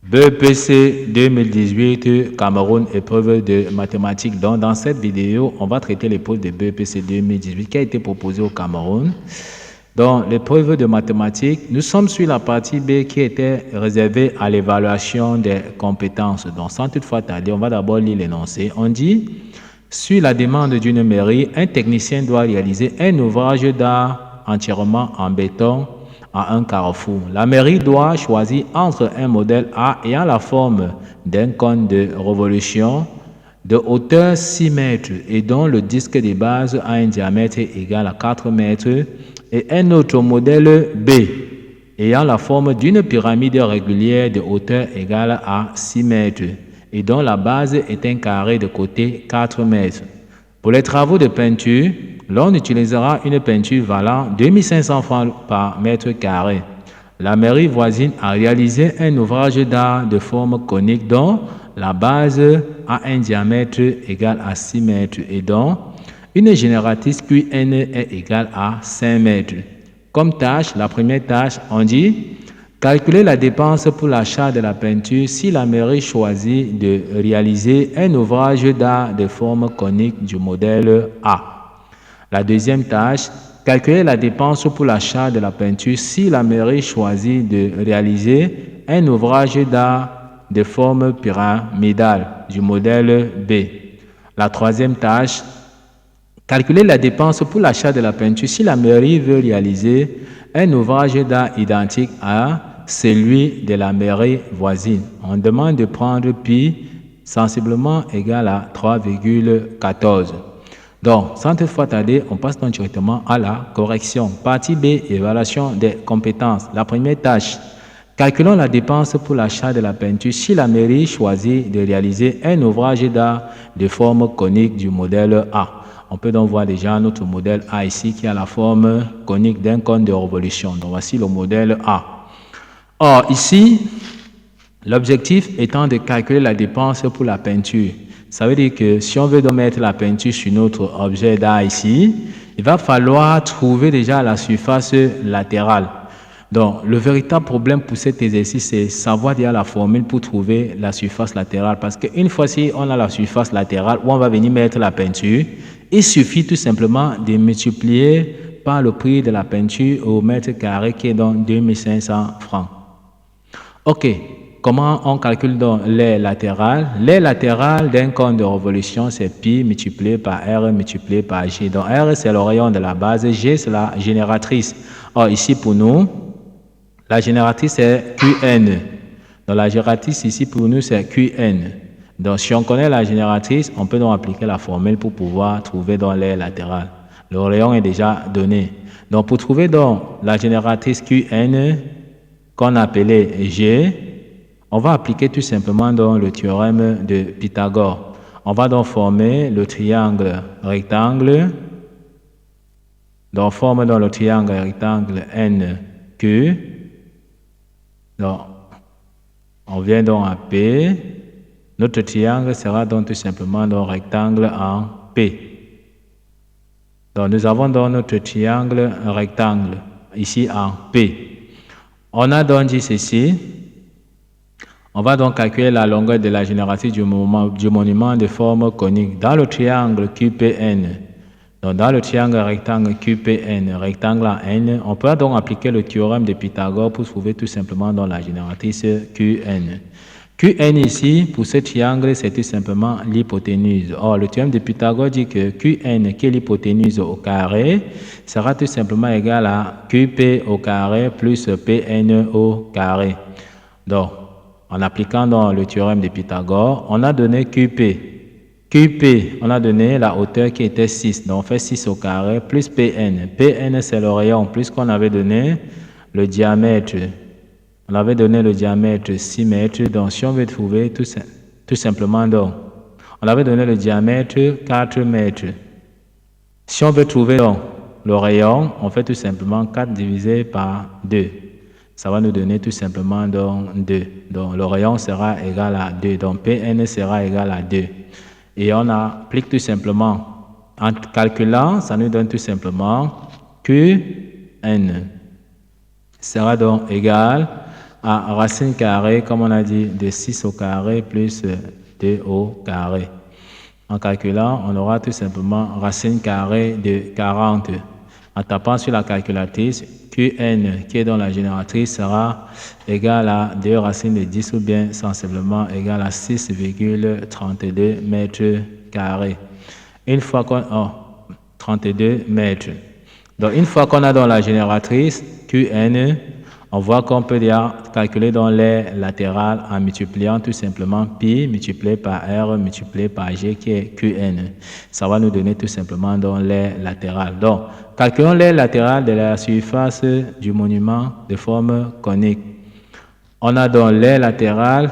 BEPC 2018 Cameroun, épreuve de mathématiques. Donc, dans cette vidéo, on va traiter l'épreuve de BEPC 2018 qui a été proposée au Cameroun. Donc, l'épreuve de mathématiques, nous sommes sur la partie B qui était réservée à l'évaluation des compétences. Donc, sans toutefois tarder, on va d'abord lire l'énoncé. On dit, sur la demande d'une mairie, un technicien doit réaliser un ouvrage d'art entièrement en béton à un carrefour. La mairie doit choisir entre un modèle A ayant la forme d'un cône de révolution de hauteur 6 mètres et dont le disque de base a un diamètre égal à 4 mètres et un autre modèle B ayant la forme d'une pyramide régulière de hauteur égale à 6 mètres et dont la base est un carré de côté 4 mètres. Pour les travaux de peinture, l'on utilisera une peinture valant 2500 francs par mètre carré. La mairie voisine a réalisé un ouvrage d'art de forme conique dont la base a un diamètre égal à 6 mètres et dont une génératrice QN est égale à 5 mètres. Comme tâche, la première tâche, on dit calculer la dépense pour l'achat de la peinture si la mairie choisit de réaliser un ouvrage d'art de forme conique du modèle A. La deuxième tâche, calculer la dépense pour l'achat de la peinture si la mairie choisit de réaliser un ouvrage d'art de forme pyramidale du modèle B. La troisième tâche, calculer la dépense pour l'achat de la peinture si la mairie veut réaliser un ouvrage d'art identique à celui de la mairie voisine. On demande de prendre pi sensiblement égal à 3,14. Donc, sans toutefois tarder, on passe donc directement à la correction. Partie B, évaluation des compétences. La première tâche, calculons la dépense pour l'achat de la peinture si la mairie choisit de réaliser un ouvrage d'art de forme conique du modèle A. On peut donc voir déjà notre modèle A ici qui a la forme conique d'un cône de révolution. Donc, voici le modèle A. Or, ici, l'objectif étant de calculer la dépense pour la peinture. Ça veut dire que si on veut donc mettre la peinture sur notre objet d'art ici, il va falloir trouver déjà la surface latérale. Donc, le véritable problème pour cet exercice, c'est savoir déjà la formule pour trouver la surface latérale. Parce qu'une fois si on a la surface latérale où on va venir mettre la peinture, il suffit tout simplement de multiplier par le prix de la peinture au mètre carré qui est donc 2500 francs. OK. Comment on calcule donc les latérales? Les latérales d'un cône de révolution, c'est pi multiplié par R multiplié par G. Donc R, c'est le rayon de la base, G, c'est la génératrice. Or, ici, pour nous, la génératrice, c'est QN. Donc la génératrice, ici, pour nous, c'est QN. Donc, si on connaît la génératrice, on peut donc appliquer la formule pour pouvoir trouver donc les latérales. Le rayon est déjà donné. Donc, pour trouver donc la génératrice QN, qu'on appelait G, on va appliquer tout simplement donc le théorème de Pythagore. On va donc former le triangle rectangle. Donc, on forme donc le triangle rectangle NQ. Donc, on vient donc à P. Notre triangle sera donc tout simplement donc rectangle en P. Donc, nous avons donc notre triangle rectangle ici en P. On a donc dit ceci. On va donc calculer la longueur de la génératrice du monument de forme conique dans le triangle QPN. Donc, dans le triangle rectangle QPN, rectangle en N, on peut donc appliquer le théorème de Pythagore pour trouver tout simplement dans la génératrice QN. QN ici, pour ce triangle, c'est tout simplement l'hypoténuse. Or, le théorème de Pythagore dit que QN, qui est l'hypoténuse au carré, sera tout simplement égal à QP au carré plus PN au carré. Donc, en appliquant dans le théorème de Pythagore, on a donné QP. QP, on a donné la hauteur qui était 6. Donc, on fait 6 au carré plus PN. PN, c'est le rayon, puisqu'on avait donné le diamètre. On avait donné le diamètre 6 mètres. Donc, si on veut trouver tout simplement, donc, on avait donné le diamètre 4 mètres. Si on veut trouver donc, le rayon, on fait tout simplement 4 divisé par 2. Ça va nous donner tout simplement donc 2. Donc, le rayon sera égal à 2. Donc, PN sera égal à 2. Et on applique tout simplement, en calculant, ça nous donne tout simplement QN sera donc égal à racine carrée, comme on a dit, de 6 au carré plus 2 au carré. En calculant, on aura tout simplement racine carrée de 40. En tapant sur la calculatrice, Qn qui est dans la génératrice sera égal à 2 racines de 10 ou bien sensiblement égal à 6,32 mètres carrés. Une fois qu'on a 32 mètres. Donc une fois qu'on a dans la génératrice Qn, on voit qu'on peut déjà calculer dans les latérales en multipliant tout simplement pi multiplié par r multiplié par g qui est Qn. Ça va nous donner tout simplement dans les latérales. Donc, calculons les latérales de la surface du monument de forme conique. On a dans les latérales,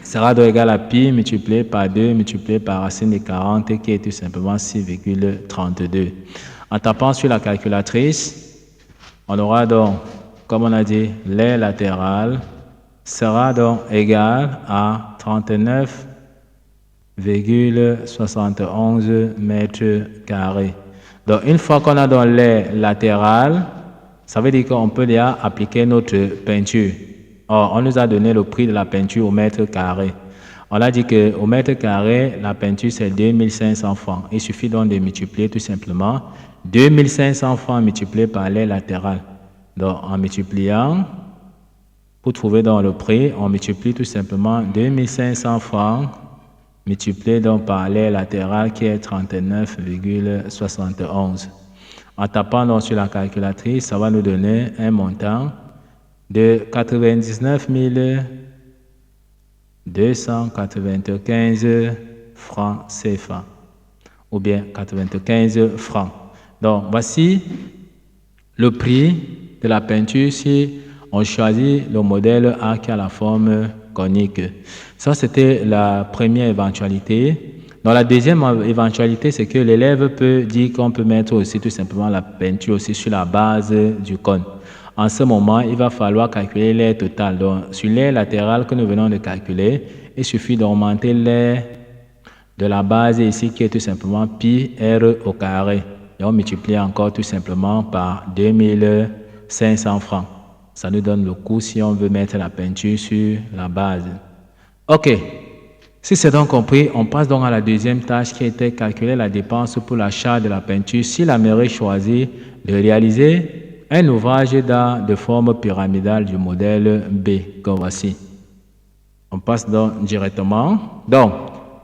sera donc égal à pi multiplié par 2 multiplié par racine de 40 qui est tout simplement 6,32. En tapant sur la calculatrice, on aura donc, comme on a dit, les latérales sera donc égal à 39,71 mètres carrés. Donc, une fois qu'on a dans les latérales, ça veut dire qu'on peut déjà appliquer notre peinture. Or, on nous a donné le prix de la peinture au mètre carré. On a dit qu'au mètre carré, la peinture, c'est 2500 francs. Il suffit donc de multiplier tout simplement 2500 francs multiplié par les latérales. Donc, en multipliant, pour trouver dans le prix, on multiplie tout simplement 2500 francs multiplié donc par les latérales qui est 39,71. En tapant donc sur la calculatrice, ça va nous donner un montant de 99 295 francs CFA ou bien 95 francs. Donc, voici le prix de la peinture si on choisit le modèle A qui a la forme conique. Ça, c'était la première éventualité. Dans la deuxième éventualité, c'est que l'élève peut dire qu'on peut mettre aussi tout simplement la peinture aussi sur la base du cône. En ce moment, il va falloir calculer l'air total. Donc, sur l'air latéral que nous venons de calculer, il suffit d'augmenter l'air de la base ici qui est tout simplement pi r au carré. Et on multiplie encore tout simplement par 2500 francs. Ça nous donne le coût si on veut mettre la peinture sur la base. OK. Si c'est donc compris, on passe donc à la deuxième tâche qui était calculer la dépense pour l'achat de la peinture si la mairie choisit de réaliser un ouvrage d'art de forme pyramidale du modèle B, comme voici. On passe donc directement. Donc,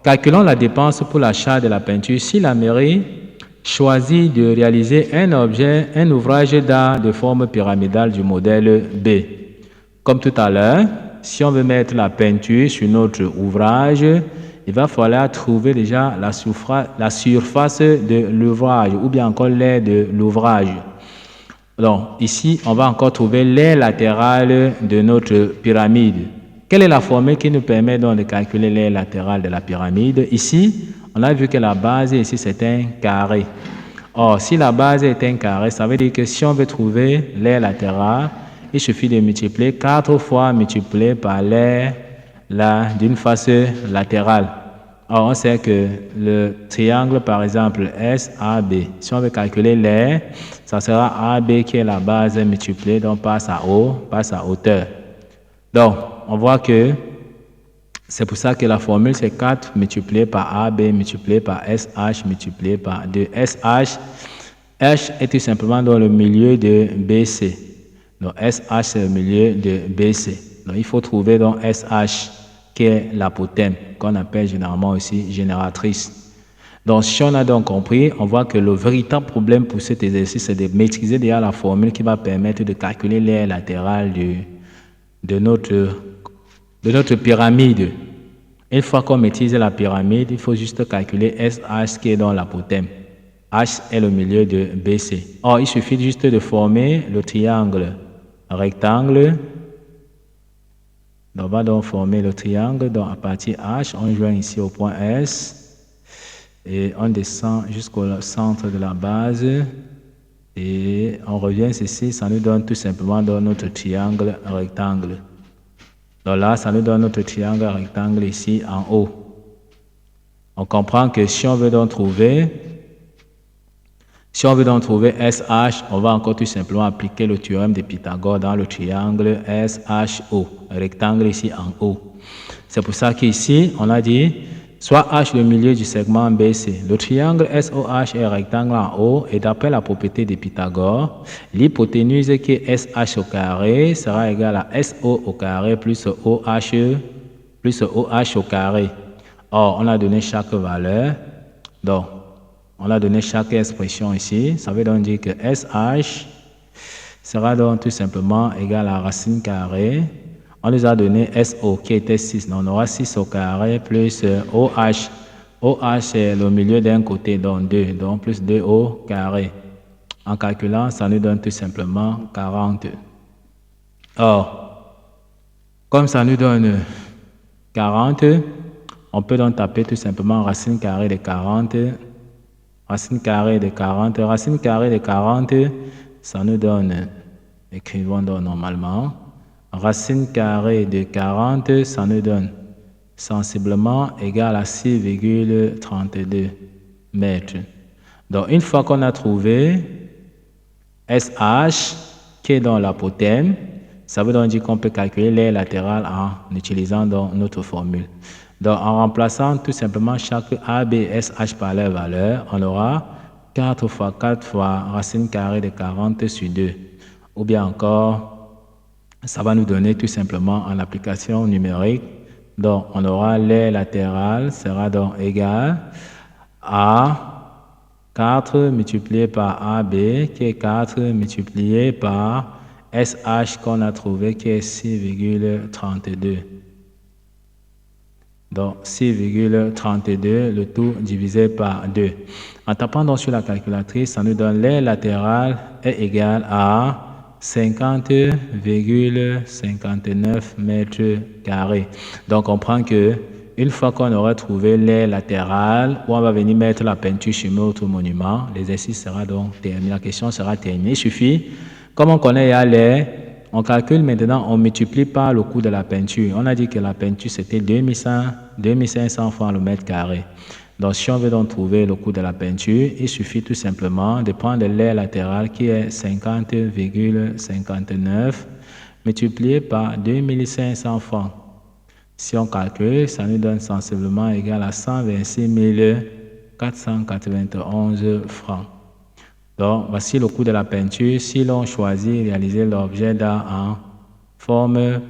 calculons la dépense pour l'achat de la peinture si la mairie choisit de réaliser un ouvrage d'art de forme pyramidale du modèle B. Comme tout à l'heure, si on veut mettre la peinture sur notre ouvrage, il va falloir trouver déjà la surface de l'ouvrage ou bien encore l'aire de l'ouvrage. Donc, ici, on va encore trouver l'aire latérale de notre pyramide. Quelle est la formule qui nous permet donc de calculer l'aire latérale de la pyramide? Ici, on a vu que la base ici, c'est un carré. Or, si la base est un carré, ça veut dire que si on veut trouver l'aire latérale, il suffit de multiplier 4 fois multiplié par l'aire d'une face latérale. Or, on sait que le triangle, par exemple, SAB, si on veut calculer l'aire, ça sera AB qui est la base multipliée donc par sa hauteur. Donc, on voit que c'est pour ça que la formule, c'est 4 multiplié par AB multiplié par SH multiplié par 2. SH, H est tout simplement dans le milieu de BC. Donc, SH, c'est le milieu de BC. Donc, il faut trouver donc SH, qui est l'apothème, qu'on appelle généralement aussi génératrice. Donc, si on a donc compris, on voit que le véritable problème pour cet exercice, c'est de maîtriser déjà la formule qui va permettre de calculer l'aire latérale de notre pyramide. Une fois qu'on maîtrise la pyramide, il faut juste calculer SH qui est dans l'apothème. H est le milieu de BC. Or, il suffit juste de former le triangle rectangle. Donc, on va donc former le triangle. Donc, à partir H, on joint ici au point S. Et on descend jusqu'au centre de la base. Et on revient ici, ça nous donne tout simplement dans notre triangle rectangle. Donc là, ça nous donne notre triangle rectangle ici en haut. On comprend que si on veut donc trouver Si on veut donc trouver SH, on va encore tout simplement appliquer le théorème de Pythagore dans le triangle SHO, rectangle ici en haut. C'est pour ça qu'ici, on a dit, soit H le milieu du segment BC. Le triangle SOH est rectangle en haut et d'après la propriété de Pythagore, l'hypoténuse qui est SH au carré sera égale à SO au carré plus OH au carré. Or, on a donné chaque valeur. Donc, on a donné chaque expression ici. Ça veut donc dire que SH sera donc tout simplement égal à racine carrée. On nous a donné SO qui était 6. Donc, on aura 6 au carré plus OH. OH c'est le milieu d'un côté, donc 2. Donc, plus 2 au carré. En calculant, ça nous donne tout simplement 40. Or, comme ça nous donne 40, on peut donc taper tout simplement racine carrée de 40. Racine carrée de 40. Racine carrée de 40, ça nous donne, écrivons donc normalement, racine carrée de 40, ça nous donne sensiblement égal à 6,32 mètres. Donc, une fois qu'on a trouvé SH, qui est dans l'apothème, ça veut donc dire qu'on peut calculer l'aire latérale en utilisant donc notre formule. Donc, en remplaçant tout simplement chaque A, B, S, H par leur valeur, on aura 4 fois 4 fois racine carrée de 40 sur 2. Ou bien encore, ça va nous donner tout simplement en application numérique. Donc, on aura l'aire latérale sera donc égale à 4 multiplié par AB, qui est 4 multiplié par SH qu'on a trouvé, qui est 6,32. Donc, 6,32, le tout divisé par 2. En tapant donc sur la calculatrice, ça nous donne l'aire latérale est égale à 50,59 mètres carrés. Donc, on prend que une fois qu'on aura trouvé l'aire latérale, où on va venir mettre la peinture sur notre monument, l'exercice sera donc terminé, la question sera terminée. Il suffit, comme on connaît l'aire, on calcule maintenant, on multiplie par le coût de la peinture. On a dit que la peinture, c'était 2500 francs le mètre carré. Donc, si on veut donc trouver le coût de la peinture, il suffit tout simplement de prendre l'aire latérale qui est 50,59 multiplié par 2500 francs. Si on calcule, ça nous donne sensiblement égal à 126 491 francs. Donc, voici le coût de la peinture si l'on choisit de réaliser l'objet d'art en forme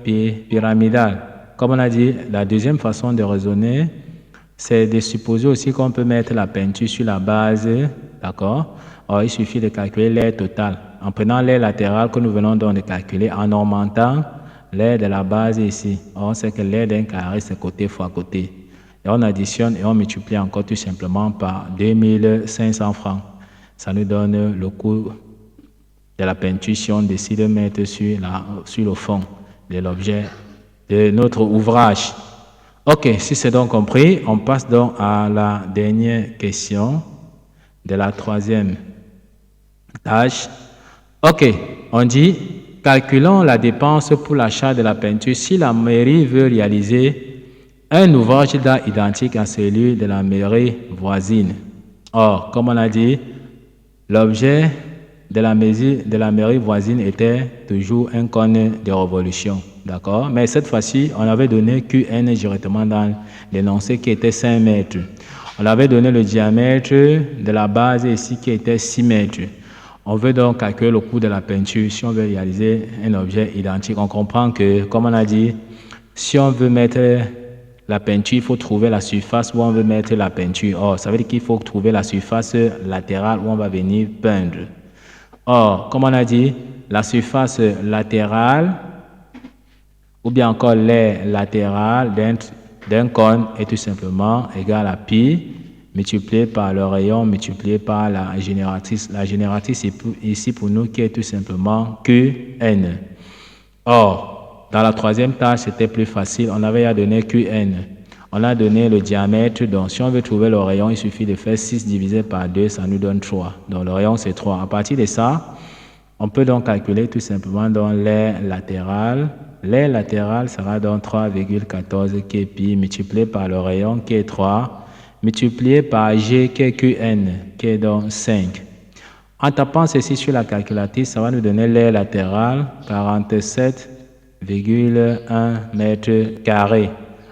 pyramidale. Comme on a dit, la deuxième façon de raisonner, c'est de supposer aussi qu'on peut mettre la peinture sur la base, d'accord? Or, il suffit de calculer l'aire totale. En prenant l'aire latérale que nous venons donc de calculer, en augmentant l'aire de la base ici. Or, on sait que l'aire d'un carré, c'est côté fois côté. Et on additionne et on multiplie encore tout simplement par 2500 francs. Ça nous donne le coût de la peinture si on décide de mettre sur le fond de l'objet de notre ouvrage. Ok, si c'est donc compris, on passe donc à la dernière question de la troisième tâche. Ok, on dit, calculons la dépense pour l'achat de la peinture si la mairie veut réaliser un ouvrage d'art identique à celui de la mairie voisine. Or, comme on a dit, l'objet de la mairie voisine était toujours un cône de révolution. D'accord? Mais cette fois-ci, on avait donné QN directement dans l'énoncé qui était 5 mètres. On avait donné le diamètre de la base ici qui était 6 mètres. On veut donc calculer le coût de la peinture si on veut réaliser un objet identique. On comprend que, comme on a dit, si on veut mettre la peinture, il faut trouver la surface où on veut mettre la peinture. Or, ça veut dire qu'il faut trouver la surface latérale où on va venir peindre. Or, comme on a dit, la surface latérale ou bien encore l'aire latérale d'un cône est tout simplement égale à pi multiplié par le rayon multiplié par la génératrice. La génératrice ici pour nous qui est tout simplement Qn. Or, dans la troisième tâche, c'était plus facile. On avait à donner Qn. On a donné le diamètre. Donc, si on veut trouver le rayon, il suffit de faire 6 divisé par 2, ça nous donne 3. Donc, le rayon, c'est 3. À partir de ça, on peut donc calculer tout simplement dans l'aire latérale. L'aire latérale sera donc 3,14 qui est pi multiplié par le rayon qui est 3 multiplié par G qui est Qn qui est donc 5. En tapant ceci sur la calculatrice, ça va nous donner l'aire latérale 47,1 mètres carrés.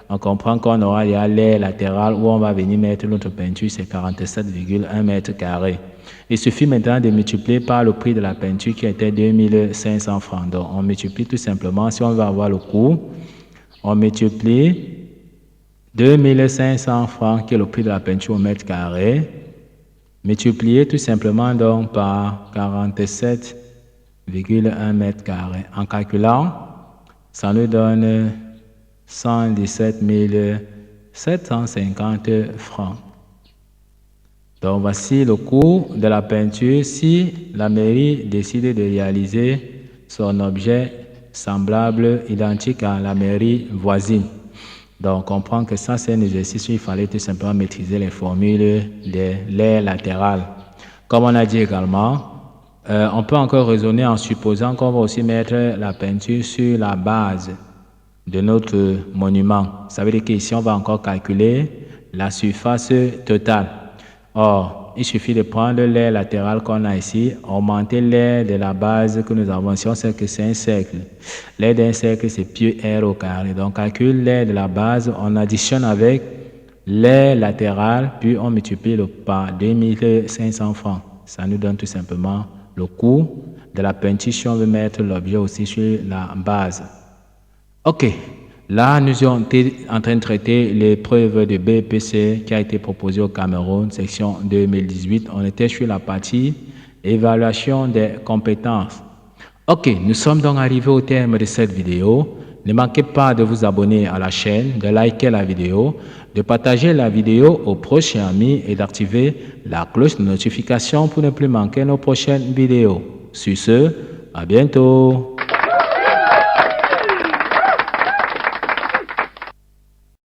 On comprend qu'on aura l'aire latérale où on va venir mettre notre peinture, c'est 47,1 mètres carrés. Il suffit maintenant de multiplier par le prix de la peinture qui était 2500 francs. Donc, on multiplie tout simplement, si on veut avoir le coût, on multiplie 2500 francs qui est le prix de la peinture au mètre carré, multiplié tout simplement donc par 47,1 mètres carrés. En calculant, ça nous donne 117 750 francs. Donc voici le coût de la peinture si la mairie décide de réaliser son objet semblable, identique à la mairie voisine. Donc on comprend que ça c'est un exercice où il fallait tout simplement maîtriser les formules de l'aire latérale. Comme on a dit également, on peut encore raisonner en supposant qu'on va aussi mettre la peinture sur la base de notre monument. Ça veut dire qu'ici on va encore calculer la surface totale. Or, il suffit de prendre l'aire latérale qu'on a ici, augmenter l'aire de la base que nous avons. Si on sait que c'est un cercle, l'aire d'un cercle, c'est pi r au carré. Donc, calcule l'aire de la base, on additionne avec l'aire latérale, puis on multiplie par 2500 francs. Ça nous donne tout simplement le coût de la peinture si on veut mettre l'objet aussi sur la base. OK. Là, nous sommes en train de traiter l'épreuve de BEPC qui a été proposée au Cameroun, section 2018. On était sur la partie évaluation des compétences. OK, nous sommes donc arrivés au terme de cette vidéo. Ne manquez pas de vous abonner à la chaîne, de liker la vidéo, de partager la vidéo aux prochains amis et d'activer la cloche de notification pour ne plus manquer nos prochaines vidéos. Sur ce, à bientôt.